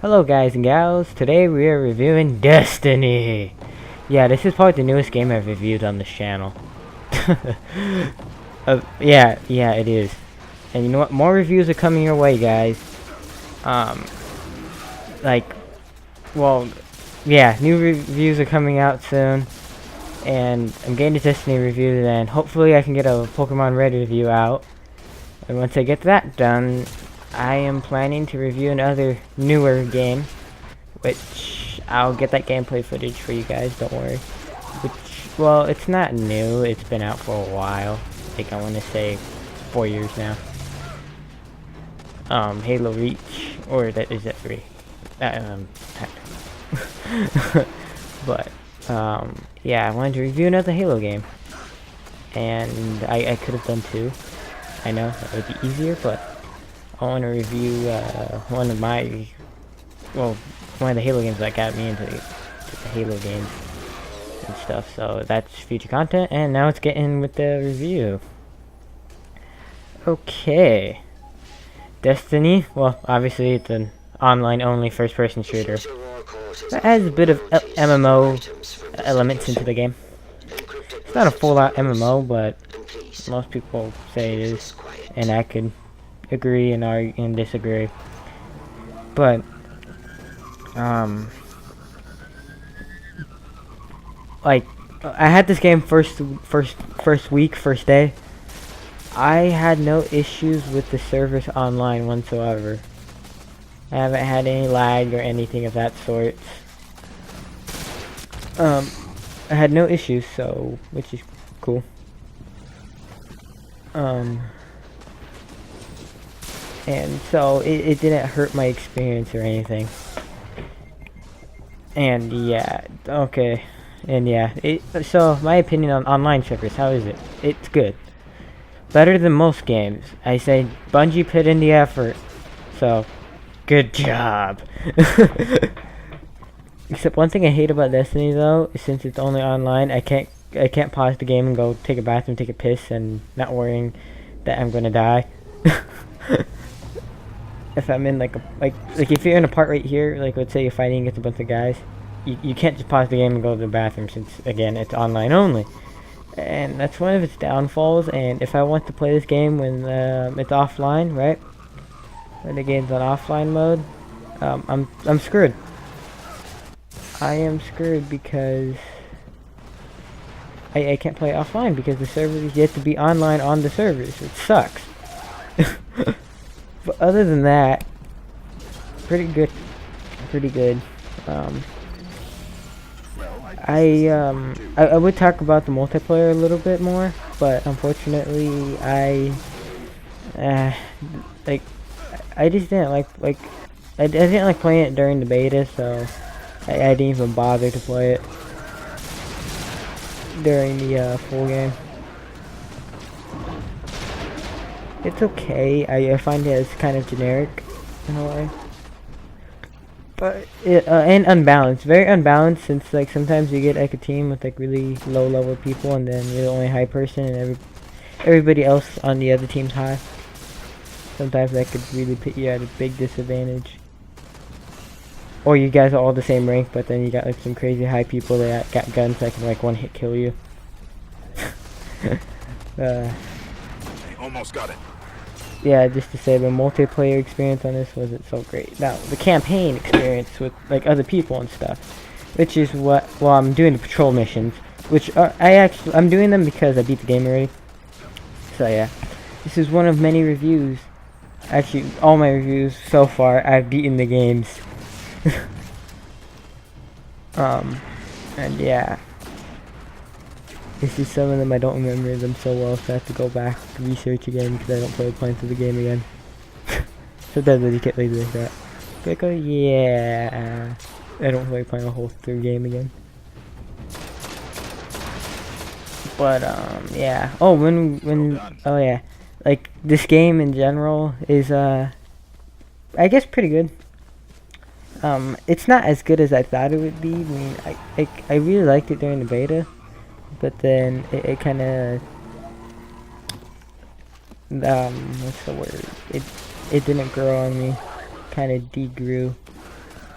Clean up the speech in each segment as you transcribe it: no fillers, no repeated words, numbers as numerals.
Hello guys and gals, today we are reviewing Destiny! Yeah, this is probably the newest game I've reviewed on this channel. Yeah, it is. And you know what, more reviews are coming your way, guys. Um, like, well, yeah, new reviews are coming out soon. And I'm getting a Destiny review, then hopefully I can get a Pokemon Red review out. And once I get that done, I am planning to review another newer game, which I'll get that gameplay footage for you guys, don't worry. Which, well, it's not new, it's been out for a while. Like, I want to say 4 years now. Halo Reach, or that is that 3. But, yeah, I wanted to review another Halo game. And I could have done 2. I know, that would be easier, but I want to review one of the Halo games that got me into the Halo games and stuff. So that's future content, and now let's get in with the review. Okay. Destiny, well, obviously it's an online-only first-person shooter. That adds a bit of MMO elements into the game. It's not a full-out MMO, but most people say it is, and I could agree and argue and disagree. But like, I had this game first day. I had no issues with the service online whatsoever. I haven't had any lag or anything of that sort. I had no issues, so, which is cool. And so it didn't hurt my experience or anything. And yeah, okay. And yeah, so my opinion on online servers, how is it? It's good. Better than most games. I say Bungie put in the effort. So, good job. Except one thing I hate about Destiny though, is since it's only online, I can't pause the game and go take a bathroom, take a piss, and not worrying that I'm gonna die. If I'm in like if you're in a part right here, like let's say you're fighting against a bunch of guys, you can't just pause the game and go to the bathroom since again it's online only, and that's one of its downfalls. And if I want to play this game when it's offline, right, when the game's on offline mode, I'm screwed. I am screwed because I can't play offline because the servers yet to be online on the servers. It sucks. But other than that, pretty good. I would talk about the multiplayer a little bit more, but unfortunately, I just didn't I didn't like playing it during the beta, so I didn't even bother to play it during the full game. It's okay. I find it as kind of generic in a way, but and unbalanced, very unbalanced. Since like sometimes you get like a team with like really low level people, and then you're the only high person, and everybody else on the other team's high. Sometimes that could really put you at a big disadvantage. Or you guys are all the same rank, but then you got like some crazy high people that got guns that can like one hit kill you. Almost got it. Yeah, just to say the multiplayer experience on this wasn't so great. Now, the campaign experience with like other people and stuff, which is what, well, I'm doing the patrol missions, which are, I'm doing them because I beat the game already. So yeah, this is one of many reviews. Actually, all my reviews so far, I've beaten the games. And yeah. This is some of them, I don't remember them so well, so I have to go back and research again because I don't play playing through the game again. Sometimes I just get lazy like that. Like, oh yeah, I don't play playing a whole through game again. But yeah. Oh, oh yeah, like this game in general is I guess pretty good. It's not as good as I thought it would be. I mean, I really liked it during the beta. But then it kind of what's the word? It didn't grow on me. Kind of degrew.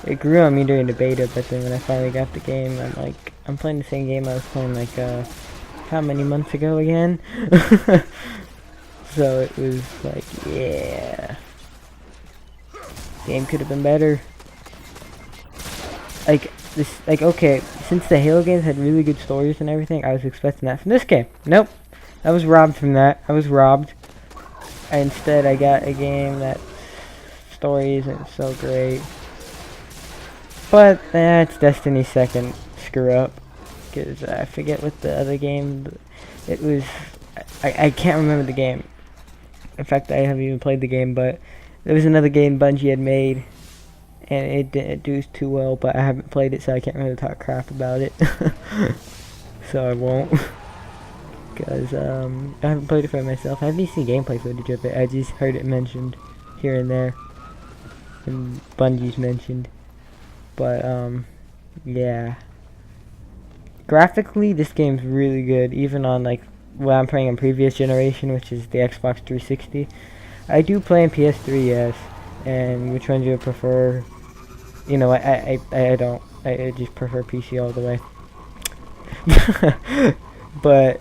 it grew on me during the beta, but then when I finally got the game, I'm playing the same game I was playing like how many months ago again? So it was like, yeah, game could have been better. Okay, since the Halo games had really good stories and everything, I was expecting that from this game. Nope, I was robbed from that. I was robbed. Instead, I got a game that story isn't so great. But that's Destiny's second screw up, because I forget what the other game. It was. I can't remember the game. In fact, I haven't even played the game, but there was another game Bungie had made, and it didn't do too well, but I haven't played it, so I can't really talk crap about it. So I won't. Because I haven't played it for myself. I haven't seen gameplay footage of it. I just heard it mentioned here and there. And Bungie's mentioned. But, yeah. Graphically, this game's really good, even on, like, what I'm playing on previous generation, which is the Xbox 360. I do play on PS3, yes. And which one do you prefer? You know, I don't. I just prefer PC all the way. But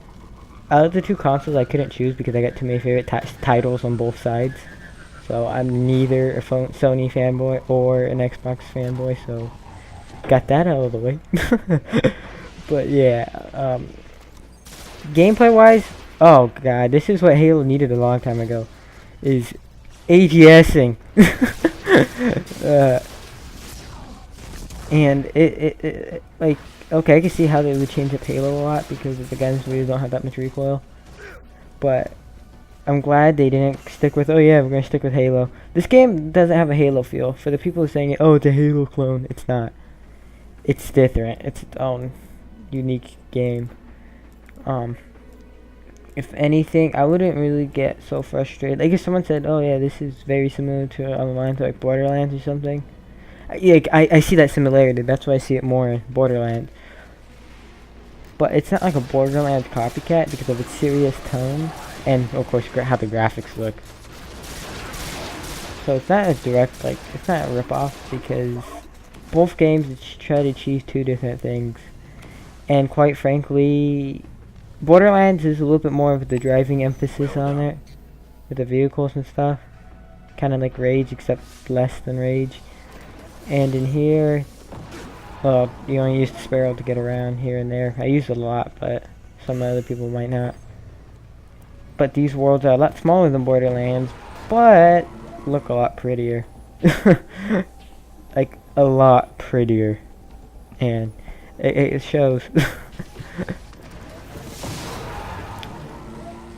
out of the two consoles, I couldn't choose because I got too many favorite titles on both sides. So I'm neither a Sony fanboy or an Xbox fanboy, so got that out of the way. But yeah, gameplay-wise, oh god, this is what Halo needed a long time ago, is ADSing. And it like, okay, I can see how they would change up Halo a lot because the guns really don't have that much recoil. But I'm glad they didn't stick with, oh yeah, we're going to stick with Halo. This game doesn't have a Halo feel. For the people who are saying, oh, it's a Halo clone, it's not. It's different. It's its own unique game. If anything, I wouldn't really get so frustrated. Like if someone said, oh yeah, this is very similar to online to like Borderlands or something. Yeah, I see that similarity. That's why I see it more in Borderlands. But it's not like a Borderlands copycat because of its serious tone and of course how the graphics look. So it's not a direct, like, it's not a rip-off because both games try to achieve two different things. And quite frankly, Borderlands is a little bit more of the driving emphasis on it with the vehicles and stuff. Kind of like Rage, except less than Rage. And in here, well, you only use the Sparrow to get around here and there. I use it a lot, but some other people might not. But these worlds are a lot smaller than Borderlands, but look a lot prettier. Like, a lot prettier. And it shows.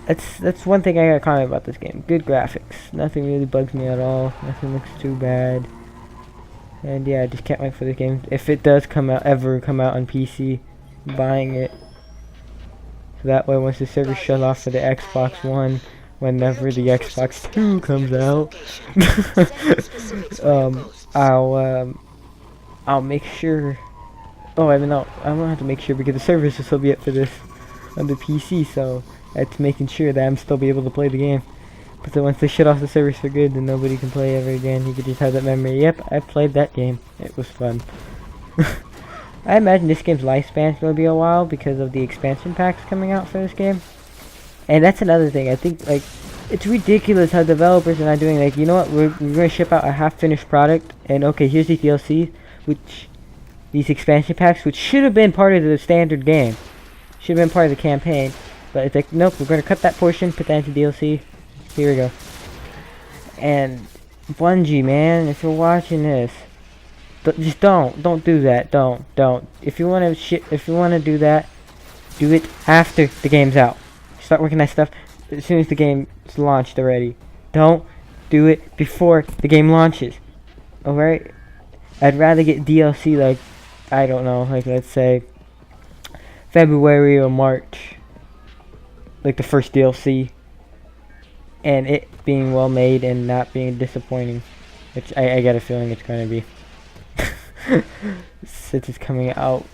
That's one thing I gotta comment about this game. Good graphics. Nothing really bugs me at all. Nothing looks too bad. And yeah, I just can't wait for the game. If it does ever come out on PC, I'm buying it. So that way once the server shut off for the Xbox One, whenever the Xbox 2 comes out, I'll make sure. Oh, I mean, no, I won't have to make sure because the servers will still be up for this on the PC, so that's making sure that I'm still be able to play the game. But then once they shut off the servers for good, then nobody can play ever again. You could just have that memory. Yep, I played that game. It was fun. I imagine this game's lifespan is going to be a while because of the expansion packs coming out for this game. And that's another thing. I think, like, it's ridiculous how developers are not doing, like, you know what, we're going to ship out a half-finished product, and okay, here's the DLC, which, these expansion packs, which should have been part of the standard game. Should have been part of the campaign. But it's like, nope, we're going to cut that portion, put that into DLC. Here we go. And Bungie, man, if you're watching this, just don't do that. Don't. If you want to do that, do it after the game's out. Start working that stuff as soon as the game's launched already. Don't do it before the game launches. Alright? I'd rather get DLC like, I don't know, like let's say February or March. Like the first DLC. And it being well made and not being disappointing. Which I got a feeling it's going to be. Since it's coming out.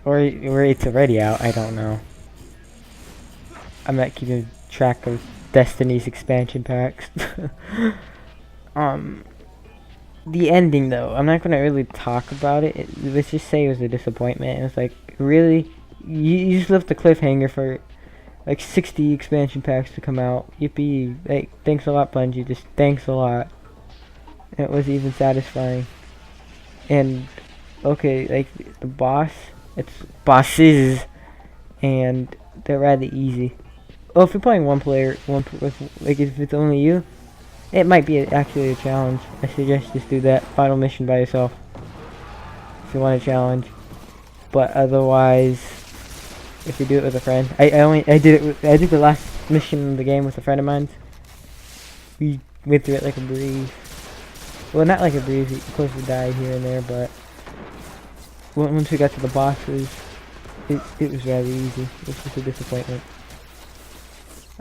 Or it's already out, I don't know. I'm not keeping track of Destiny's expansion packs. the ending though, I'm not gonna really talk about it. Let's just say it was a disappointment. It was like, really, you just left the cliffhanger for like 60 expansion packs to come out. Yippee! Like, thanks a lot, Bungie. Just thanks a lot. It was even satisfying. And okay, like the boss, it's bosses, and they're rather easy. Oh, if you're playing one player, like if it's only you, it might be actually a challenge. I suggest just do that final mission by yourself if you want a challenge. But otherwise, if you do it with a friend, I did the last mission of the game with a friend of mine. We went through it like a breeze. Well, not like a breeze. Of course, we died here and there, but once we got to the bosses, it was rather easy. It was just a disappointment.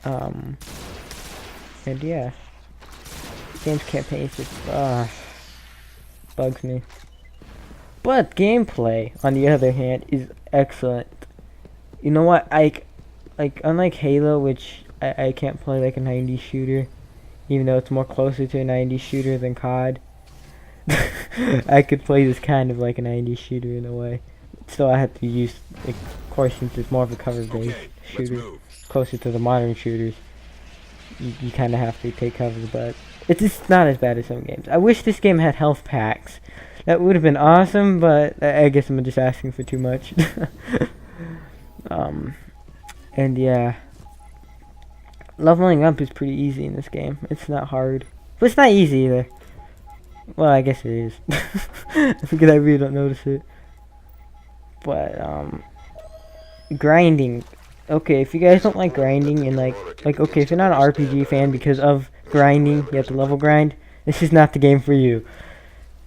And yeah, game's campaign just bugs me. But gameplay, on the other hand, is excellent. You know what? Like unlike Halo, which I can't play like a 90s shooter, even though it's more closer to a 90s shooter than COD. I could play this kind of like a 90s shooter in a way. Still, I have to use, like, of course, since it's more of a cover-based shooter, closer to the modern shooters. You kind of have to take cover, but it's just not as bad as some games. I wish this game had health packs. That would have been awesome, but I guess I'm just asking for too much. And yeah, leveling up is pretty easy in this game. It's not hard, but it's not easy either. Well, I guess it is. Because I really don't notice it. But grinding. Okay, if you guys don't like grinding and like okay, if you're not an RPG fan because of grinding, you have to level grind, this is not the game for you.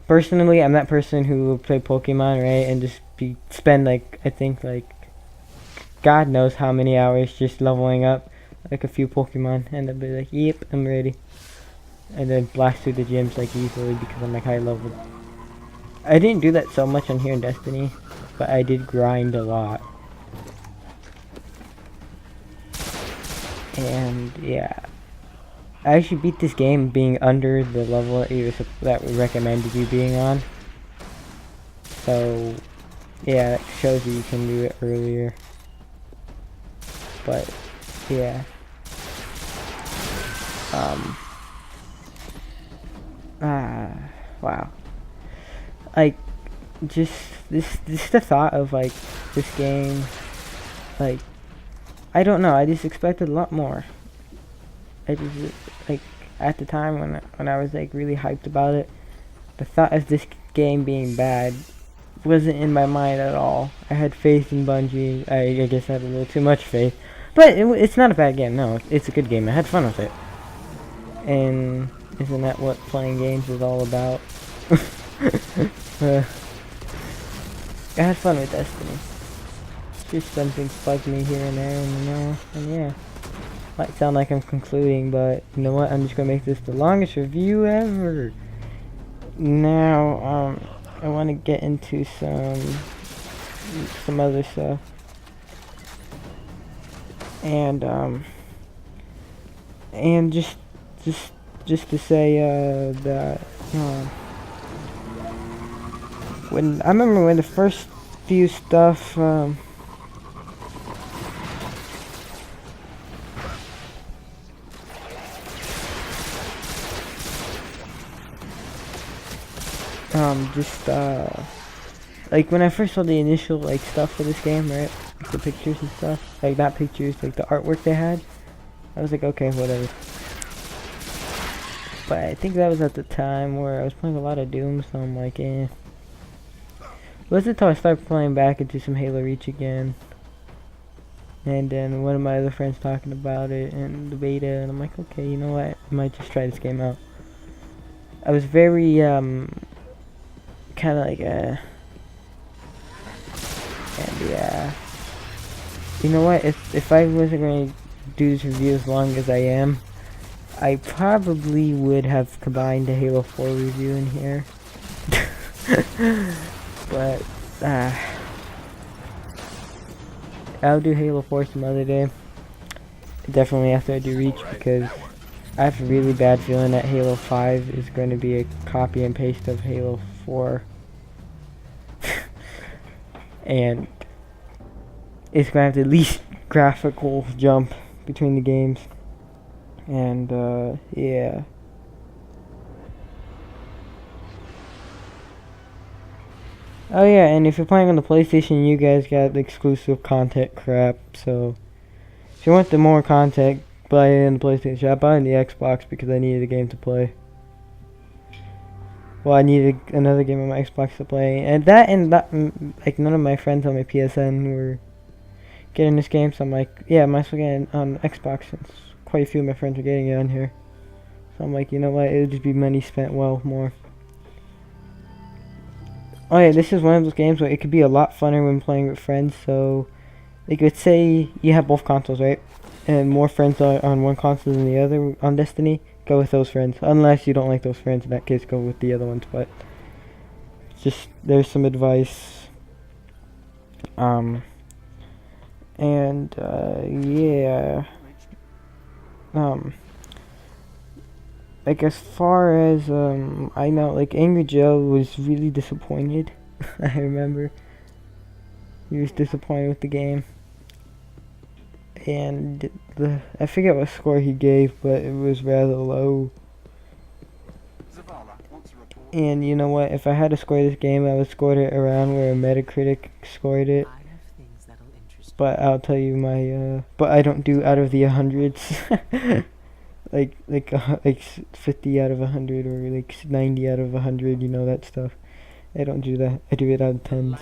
Personally, I'm that person who will play Pokemon, right, and just spend like, I think like God knows how many hours just leveling up like a few Pokemon, and I'll be like, yep, I'm ready, and then blast through the gyms like easily because I'm like high level. I didn't do that so much on here in Destiny, but I did grind a lot. And yeah, I actually beat this game being under the level that we recommended you being on. So yeah, that shows you can do it earlier. But yeah, wow. Like, just the thought of like this game, like, I don't know, I just expected a lot more. I just, like, at the time when I was like really hyped about it, the thought of this game being bad wasn't in my mind at all. I had faith in Bungie. I guess I had a little too much faith, but it's not a bad game. No, it's a good game. I had fun with it, and isn't that what playing games is all about? I had fun with Destiny. Just some things bug me here and there, and yeah. Might sound like I'm concluding, but you know what? I'm just gonna make this the longest review ever. Now, I want to get into some other stuff, and just to say that I remember when the first few stuff like when I first saw the initial like stuff for this game, right? Like the pictures and stuff, like not pictures, like the artwork they had, I was like, okay, whatever. But I think that was at the time where I was playing a lot of Doom, so I'm like, eh. It wasn't until I started playing back into some Halo Reach again, and then one of my other friends talking about it and the beta, and I'm like, okay, you know what? I might just try this game out. I was very kind of like and yeah, you know what, if I wasn't going to do this review as long as I am, I probably would have combined a Halo 4 review in here. But I'll do Halo 4 some other day, definitely after I do Reach, because I have a really bad feeling that Halo 5 is going to be a copy and paste of Halo 4. And it's going to have the least graphical jump between the games. And, yeah. Oh yeah, and if you're playing on the PlayStation, you guys got the exclusive content crap, so if you want the more content, buy it in the PlayStation. I bought it in the Xbox because I needed a game to play. Well, I needed another game on my Xbox to play, and that, like, none of my friends on my PSN were getting this game, so I'm like, yeah, I might as well get it on Xbox since quite a few of my friends are getting it on here. So I'm like, you know what, it would just be money spent well more. Oh yeah, this is one of those games where it could be a lot funner when playing with friends, so like let's say you have both consoles, right? And more friends are on one console than the other on Destiny, go with those friends. Unless you don't like those friends, in that case go with the other ones, but just there's some advice. And yeah. Like as far as I know, like Angry Joe was really disappointed. I remember he was disappointed with the game, and I forget what score he gave, but it was rather low. And you know what? If I had to score this game, I would score it around where Metacritic scored it. But I'll tell you my but I don't do out of the hundreds. like 50 out of 100 or like 90 out of 100, you know, that stuff. I don't do that. I do it out of tens.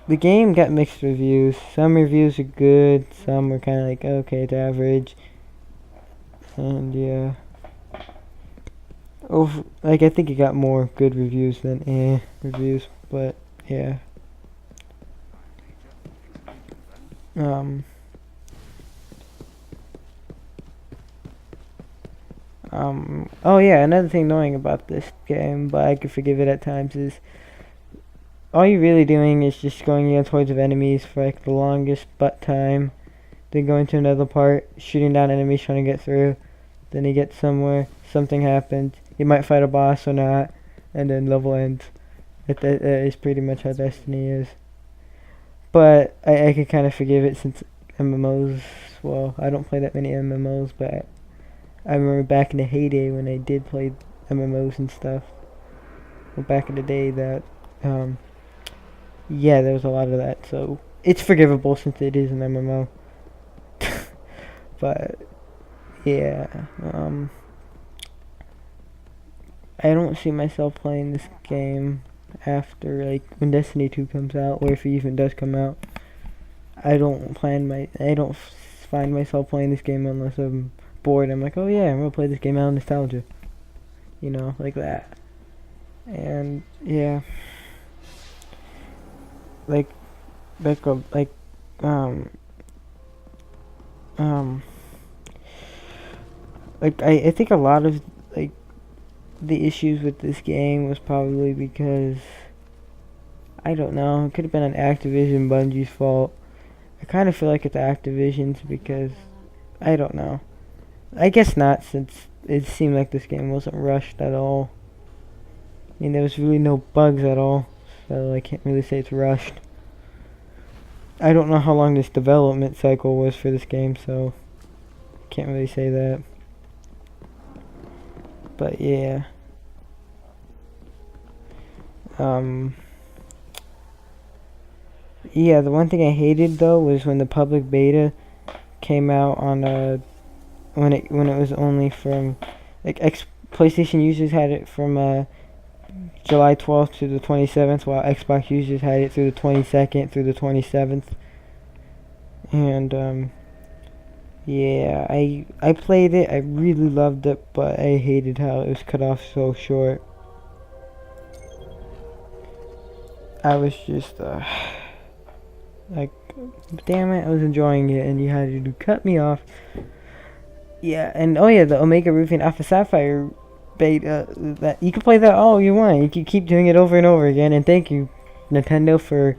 The game got mixed reviews. Some reviews are good, some were kind of like, okay, it's average. And yeah. Like I think it got more good reviews than reviews, but yeah. Oh yeah, another thing annoying about this game, but I could forgive it at times, is all you're really doing is just going against hordes of enemies for like the longest butt time, then going to another part, shooting down enemies trying to get through, then you get somewhere, something happens, you might fight a boss or not, and then level ends. That is pretty much how Destiny is. But I could kind of forgive it since MMOs, well, I don't play that many MMOs, but I remember back in the heyday when I did play MMOs and stuff. Well, back in the day that, yeah, there was a lot of that, so it's forgivable since it is an MMO. But, yeah, I don't see myself playing this game after, like, when Destiny 2 comes out, or if it even does come out. I don't find myself playing this game unless I'm bored. I'm like, oh yeah, I'm gonna play this game out of nostalgia, you know, like that. And yeah, like I think a lot of like the issues with this game was probably because, I don't know, it could have been an Activision Bungie's fault. I kind of feel like it's Activision's because, I don't know. I guess not, since it seemed like this game wasn't rushed at all. I mean, there was really no bugs at all, so I can't really say it's rushed. I don't know how long this development cycle was for this game, so can't really say that. But yeah. Yeah, the one thing I hated though was when the public beta came out on when it was only from like PlayStation users had it from July 12th to the 27th, while Xbox users had it through the 22nd through the 27th. And yeah, I played it. I really loved it, but I hated how it was cut off so short. I was just like, damn it, I was enjoying it and you had to cut me off. Yeah, and oh yeah, the Omega Ruthven Alpha Sapphire beta, that you can play that all you want. You can keep doing it over and over again, and thank you, Nintendo, for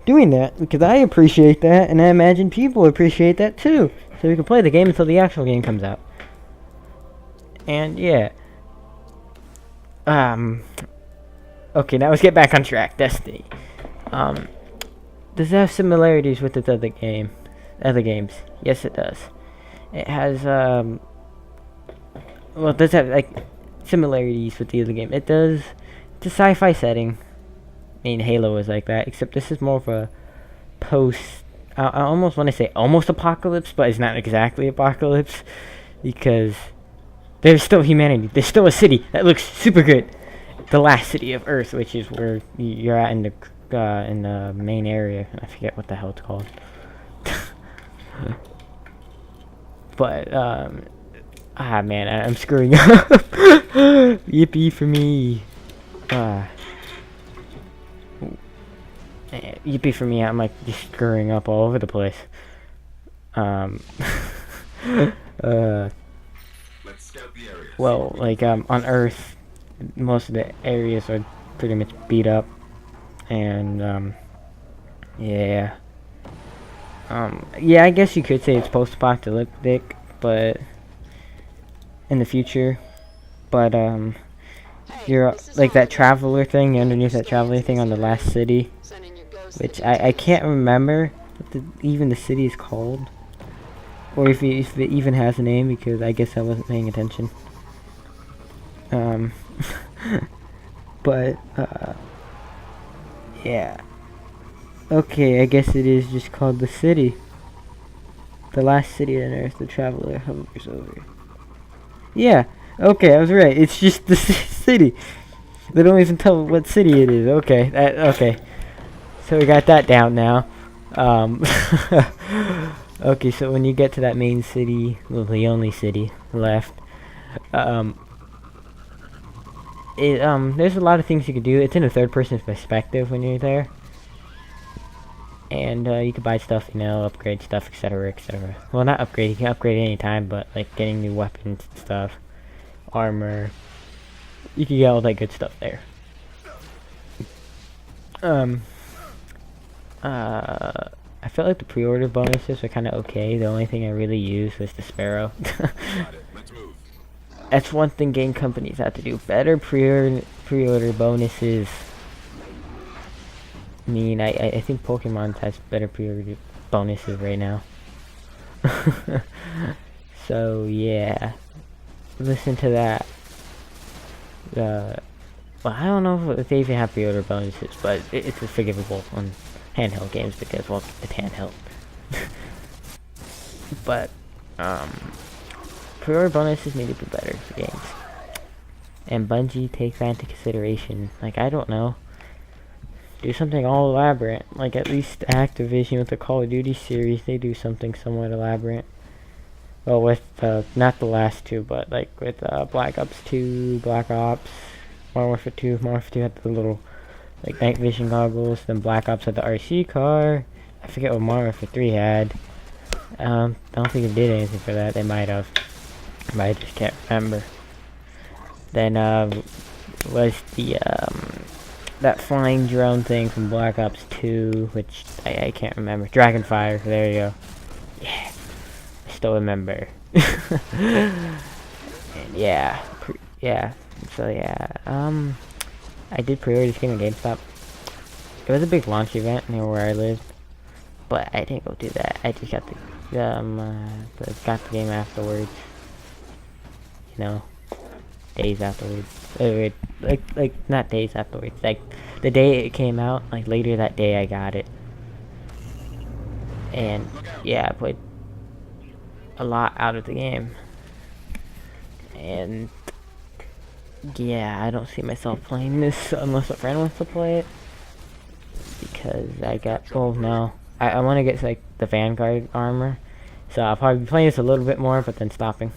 doing that, because I appreciate that, and I imagine people appreciate that too. so we can play the game until the actual game comes out. And yeah. Okay, now let's get back on track. Destiny. Does it have similarities with its other games? Yes, it does. It has, well, it does have, like, similarities with the other game. It does. It's a sci-fi setting. I mean, Halo is like that, except this is more of a post, I almost want to say almost apocalypse, but it's not exactly apocalypse, because there's still humanity. There's still a city that looks super good. The last city of Earth, which is where you're at in the main area. I forget what the hell it's called. But man, I'm screwing up. Yippee for me. Yippee for me. I'm like just screwing up all over the place. Well, like on Earth, most of the areas are pretty much beat up, and yeah. Yeah, I guess you could say it's post-apocalyptic, but in the future. But you're like that traveler thing. You're underneath that traveler thing on the last city, which I can't remember what even the city is called, or if it even has a name, because I guess I wasn't paying attention. But yeah. Okay, I guess it is just called the city. The last city on Earth the traveler hovers over. Yeah, okay, I was right. It's just the city. They don't even tell what city it is. Okay, okay. So we got that down now. Okay, so when you get to that main city, well, the only city left, there's a lot of things you can do. It's in a third-person perspective when you're there. And you can buy stuff, you know, upgrade stuff, etc., etc. Well, not upgrade, you can upgrade any time, but like getting new weapons and stuff, armor, you can get all that good stuff there. I felt like the pre-order bonuses were kind of okay. The only thing I really used was the Sparrow. That's one thing game companies have to do better. Pre-order bonuses. I mean, I think Pokemon has better pre-order bonuses right now. So yeah, listen to that. Well, I don't know if they even have pre-order bonuses, but it's forgivable on handheld games because, well, it's handheld. But pre-order bonuses need to be better for games. And Bungie takes that into consideration. Like, I don't know. Do something all elaborate. Like, at least Activision with the Call of Duty series, they do something somewhat elaborate. Well, with, not the last two, but, like, with, Black Ops 2, Black Ops, Modern Warfare 2. Modern Warfare 2 had the little, like, night vision goggles. Then Black Ops had the RC car. I forget what Modern Warfare 3 had. I don't think it did anything for that. They might have. But I just can't remember. Then, was the, that flying drone thing from Black Ops 2, which I can't remember. Dragonfire, there you go. Yeah, I still remember. And yeah, so yeah, I did pre-order this game at GameStop. It was a big launch event near where I lived, but I didn't go do that. I just got got the game afterwards. You know, days afterwards. Like not days afterwards, like the day it came out, like later that day I got it. And yeah, I played a lot out of the game. And yeah, I don't see myself playing this unless a friend wants to play it. Because I got, oh no, I want to get like the Vanguard armor. So I'll probably be playing this a little bit more, but then stopping.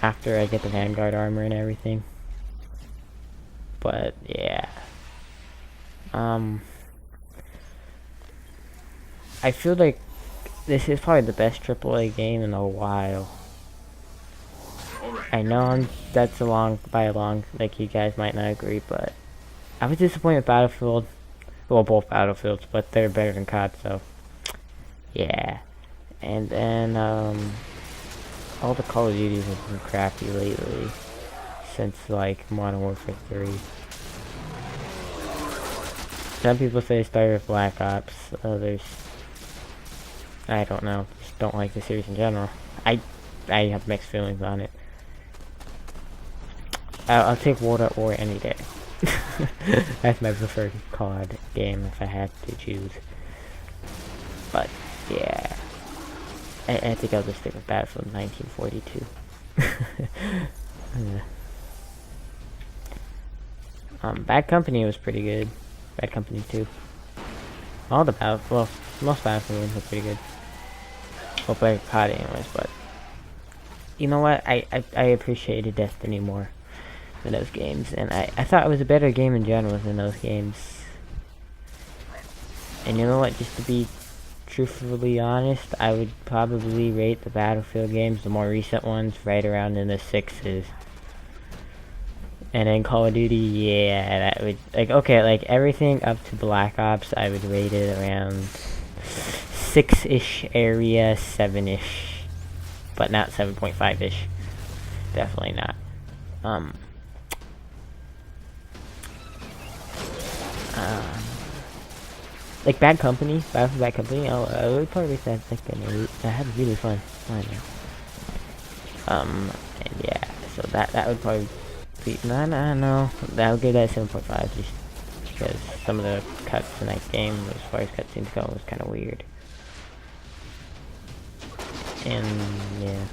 After I get the Vanguard armor and everything. But yeah, I feel like this is probably the best AAA game in a while. I know that's by a long, like you guys might not agree, but I was disappointed with Battlefield. Well, both Battlefields, but they're better than COD, so yeah. And then, all the Call of Duties have been crappy lately. Since, like, Modern Warfare 3. Some people say start with Black Ops, others, I don't know, just don't like the series in general. I have mixed feelings on it. I'll take World at War any day. That's my preferred COD game if I had to choose. But, yeah. I think I'll just stick with Battlefield 1942. Bad Company was pretty good. Bad Company 2. All the most Battlefield games were pretty good. Well, play COD anyways, but you know what? I appreciated Destiny more than those games, and I thought it was a better game in general than those games. And you know what? Just to be truthfully honest, I would probably rate the Battlefield games, the more recent ones, right around in the 6s. And then Call of Duty, yeah, that would, like, okay, like, everything up to Black Ops, I would rate it around 6-ish area, 7-ish, but not 7.5-ish, definitely not. Like Bad Company, Battlefield Bad Company, I would probably rate that like an 8. I had really fun playing it. And yeah, so that would probably be, no, I would give that 7.5 just because some of the cuts in that game, as far as cutscenes go, was kind of weird. And yeah,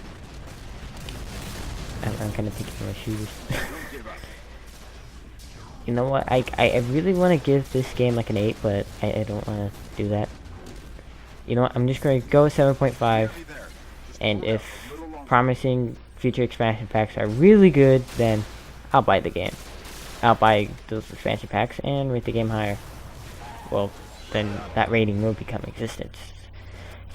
I'm kind of picking my shoes. You know what, I really want to give this game like an 8, but I don't want to do that. You know what, I'm just going to go with 7.5, and if promising future expansion packs are really good, then I'll buy the game. I'll buy those expansion packs and rate the game higher. Well, then that rating will become existence.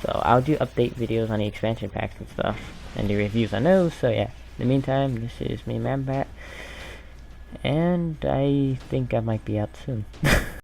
So I'll do update videos on the expansion packs and stuff, and do reviews on those, so yeah. In the meantime, this is me, ManBat. And I think I might be out soon.